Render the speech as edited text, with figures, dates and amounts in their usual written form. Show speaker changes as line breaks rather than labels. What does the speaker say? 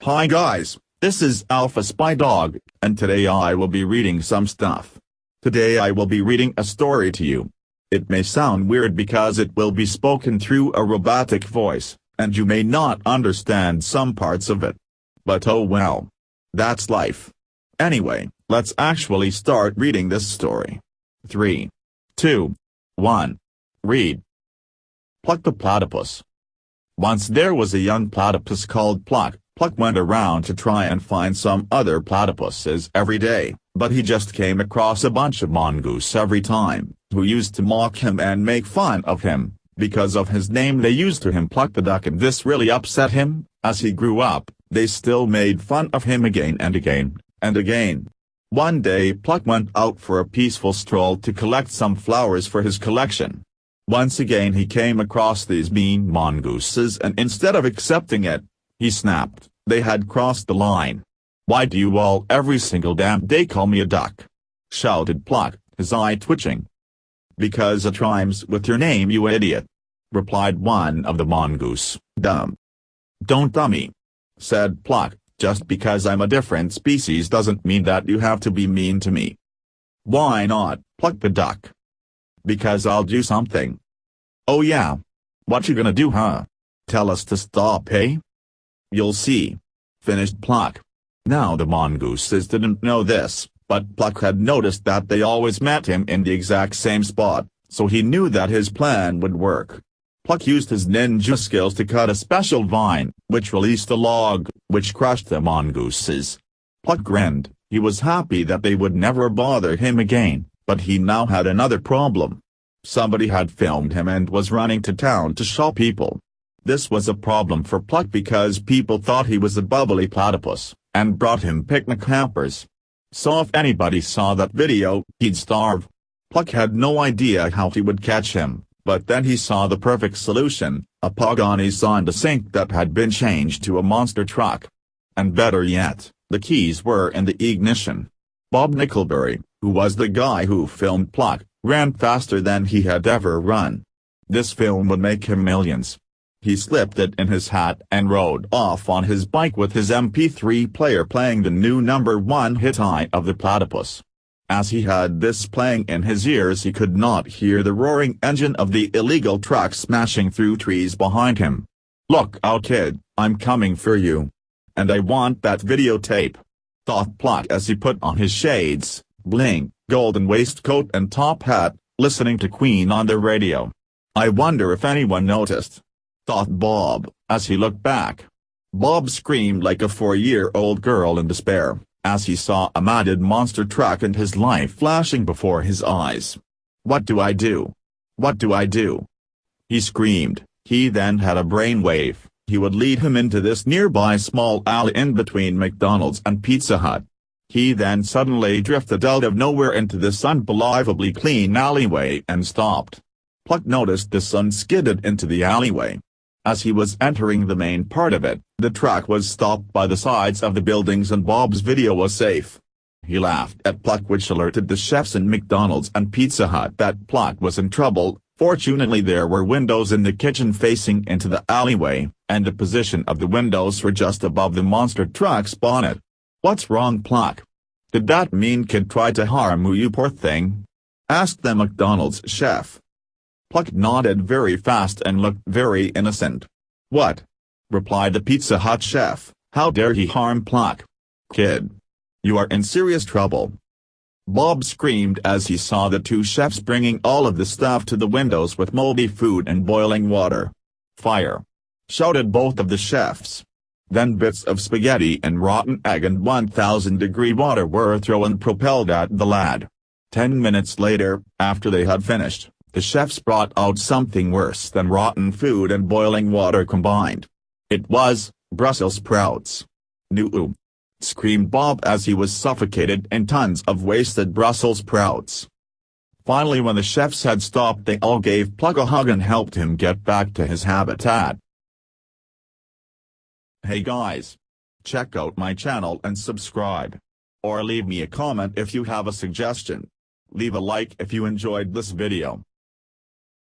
Hi guys, this is Alpha Spy Dog, and today I will be reading some stuff. Today I will be reading a story to you. It may sound weird because it will be spoken through a robotic voice, and you may not understand some parts of it. But oh well. That's life. Anyway, let's actually start reading this story. 3, 2, 1. Read. Pluck the Platypus. Once there was a young platypus called Pluck. Pluck went around to try and find some other platypuses every day, but he just came across a bunch of mongoose every time, who used to mock him and make fun of him, because of his name they used to him Pluck the Duck, and this really upset him. As he grew up, they still made fun of him again and again, and again. One day Pluck went out for a peaceful stroll to collect some flowers for his collection. Once again he came across these mean mongooses, and instead of accepting it, he snapped. They had crossed the line. "Why do you all every single damn day call me a duck?" shouted Pluck, his eye twitching. "Because it rhymes with your name, you idiot," replied one of the mongoose. "Dumb." "Don't dummy," said Pluck. "Just because I'm a different species doesn't mean that you have to be mean to me." "Why not, Pluck the Duck?" "Because I'll do something." "Oh yeah? What you gonna do, huh? Tell us to stop, eh?" "You'll see," finished Pluck. Now the mongooses didn't know this, but Pluck had noticed that they always met him in the exact same spot, so he knew that his plan would work. Pluck used his ninja skills to cut a special vine, which released a log, which crushed the mongooses. Pluck grinned. He was happy that they would never bother him again, but he now had another problem. Somebody had filmed him and was running to town to show people. This was a problem for Pluck because people thought he was a bubbly platypus, and brought him picnic hampers. So if anybody saw that video, he'd starve. Pluck had no idea how he would catch him, but then he saw the perfect solution, a Pagani on the sink that had been changed to a monster truck. And better yet, the keys were in the ignition. Bob Nickelberry, who was the guy who filmed Pluck, ran faster than he had ever run. This film would make him millions. He slipped it in his hat and rode off on his bike with his MP3 player playing the new #1 hit "Eye of the Platypus." As he had this playing in his ears, he could not hear the roaring engine of the illegal truck smashing through trees behind him. "Look out, kid, I'm coming for you. And I want that videotape," thought Pluck as he put on his shades, bling, golden waistcoat and top hat, listening to Queen on the radio. "I wonder if anyone noticed," thought Bob, as he looked back. Bob screamed like a 4-year-old girl in despair, as he saw a matted monster truck and his life flashing before his eyes. "What do I do? What do I do?" he screamed. He then had a brainwave. He would lead him into this nearby small alley in between McDonald's and Pizza Hut. He then suddenly drifted out of nowhere into this unbelievably clean alleyway and stopped. Pluck noticed the sun skidded into the alleyway. As he was entering the main part of it, the truck was stopped by the sides of the buildings and Bob's video was safe. He laughed at Pluck, which alerted the chefs in McDonald's and Pizza Hut that Pluck was in trouble. Fortunately there were windows in the kitchen facing into the alleyway, and the position of the windows were just above the monster truck's bonnet. "What's wrong, Pluck? Did that mean kid try to harm you, poor thing?" asked the McDonald's chef. Pluck nodded very fast and looked very innocent. "What?" replied the Pizza Hut chef. "How dare he harm Pluck? Kid, you are in serious trouble." Bob screamed as he saw the two chefs bringing all of the stuff to the windows with moldy food and boiling water. "Fire!" shouted both of the chefs. Then bits of spaghetti and rotten egg and 1,000-degree water were thrown and propelled at the lad. 10 minutes later, after they had finished, the chefs brought out something worse than rotten food and boiling water combined. It was Brussels sprouts. "No!" screamed Bob as he was suffocated in tons of wasted Brussels sprouts. Finally, when the chefs had stopped, they all gave Pluck a hug and helped him get back to his habitat. Hey guys! Check out my channel and subscribe. Or leave me a comment if you have a suggestion. Leave a like if you enjoyed this video.